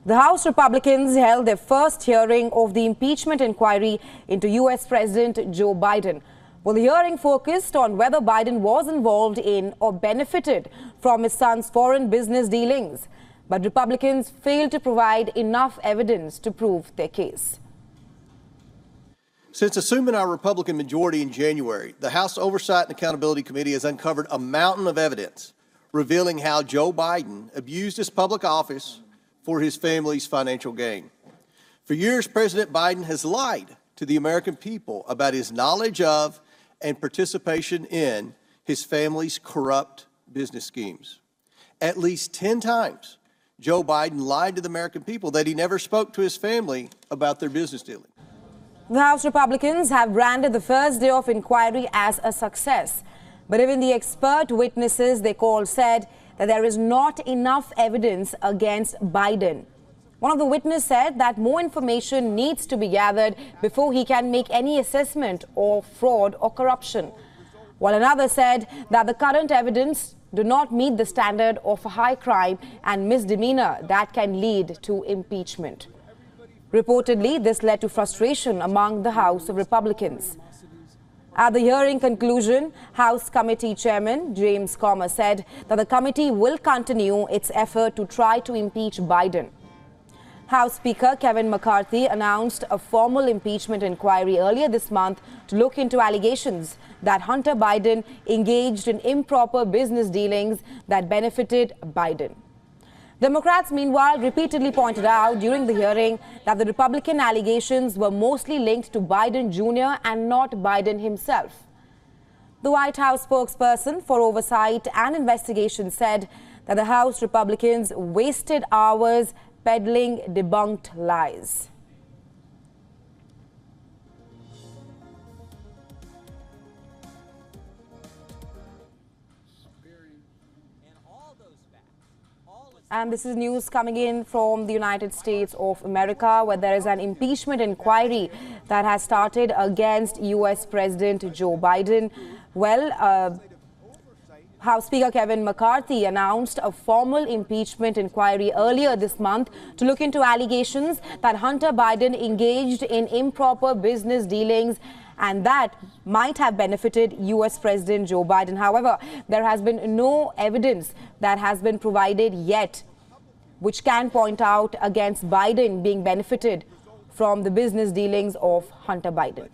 The House Republicans held their first hearing of the impeachment inquiry into U.S. President Joe Biden. Well, the hearing focused on whether Biden was involved in or benefited from his son's foreign business dealings. But Republicans failed to provide enough evidence to prove their case. Since assuming our Republican majority in January, the House Oversight and Accountability Committee has uncovered a mountain of evidence revealing how Joe Biden abused his public office for his family's financial gain. For years, President Biden has lied to the American people about his knowledge of and participation in his family's corrupt business schemes. At least 10 times, Joe Biden lied to the American people that he never spoke to his family about their business dealings. The House Republicans have branded the first day of inquiry as a success. But even the expert witnesses they called said that there is not enough evidence against Biden. One of the witnesses said that more information needs to be gathered before he can make any assessment of fraud or corruption. While another said that the current evidence do not meet the standard of a high crime and misdemeanor that can lead to impeachment. Reportedly, this led to frustration among the House of Republicans. At the hearing conclusion, House Committee Chairman James Comer said that the committee will continue its effort to try to impeach Biden. House Speaker Kevin McCarthy announced a formal impeachment inquiry earlier this month to look into allegations that Hunter Biden engaged in improper business dealings that benefited Biden. Democrats, meanwhile, repeatedly pointed out during the hearing that the Republican allegations were mostly linked to Biden Jr. and not Biden himself. The White House spokesperson for Oversight and Investigation said that the House Republicans wasted hours peddling debunked lies. And this is news coming in from the United States of America, where there is an impeachment inquiry that has started against U.S. President Joe Biden. Well, House Speaker Kevin McCarthy announced a formal impeachment inquiry earlier this month to look into allegations that Hunter Biden engaged in improper business dealings and that might have benefited U.S. President Joe Biden. However, there has been no evidence that has been provided yet which can point out against Biden being benefited from the business dealings of Hunter Biden.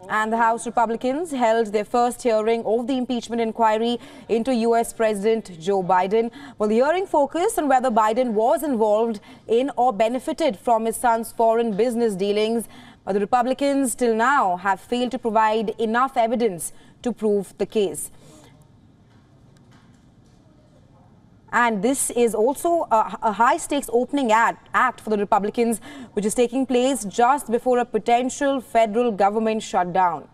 And the House Republicans held their first hearing of the impeachment inquiry into U.S. President Joe Biden. Well, the hearing focused on whether Biden was involved in or benefited from his son's foreign business dealings. But the Republicans till now have failed to provide enough evidence to prove the case. And this is also a high-stakes opening act for the Republicans, which is taking place just before a potential federal government shutdown.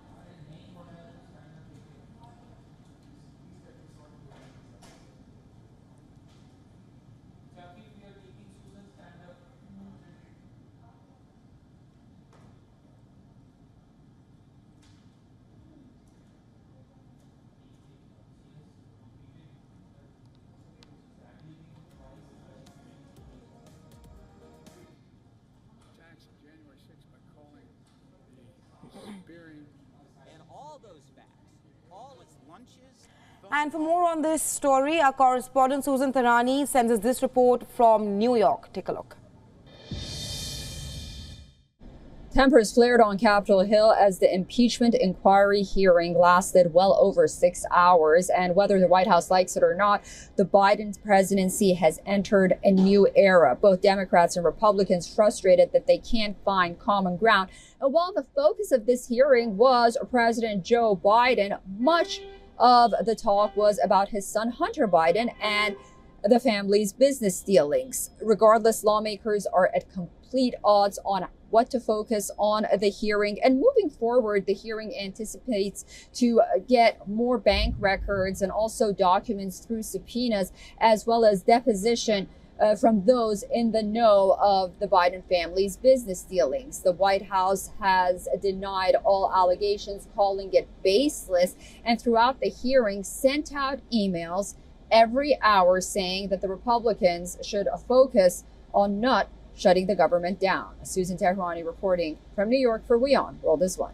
And for more on this story, our correspondent Susan Tharani sends us this report from New York. Take a look. Tempers flared on Capitol Hill as the impeachment inquiry hearing lasted well over 6 hours. And whether the White House likes it or not, the Biden presidency has entered a new era. Both Democrats and Republicans frustrated that they can't find common ground. And while the focus of this hearing was President Joe Biden, much of the talk was about his son Hunter Biden and the family's business dealings. Regardless, lawmakers are at complete odds on what to focus on the hearing. And moving forward, the hearing anticipates to get more bank records and also documents through subpoenas, as well as deposition from those in the know of the Biden family's business dealings. The White House has denied all allegations, calling it baseless, and throughout the hearing sent out emails every hour saying that the Republicans should focus on not shutting the government down. Susan Tehrani reporting from New York for WION World is One.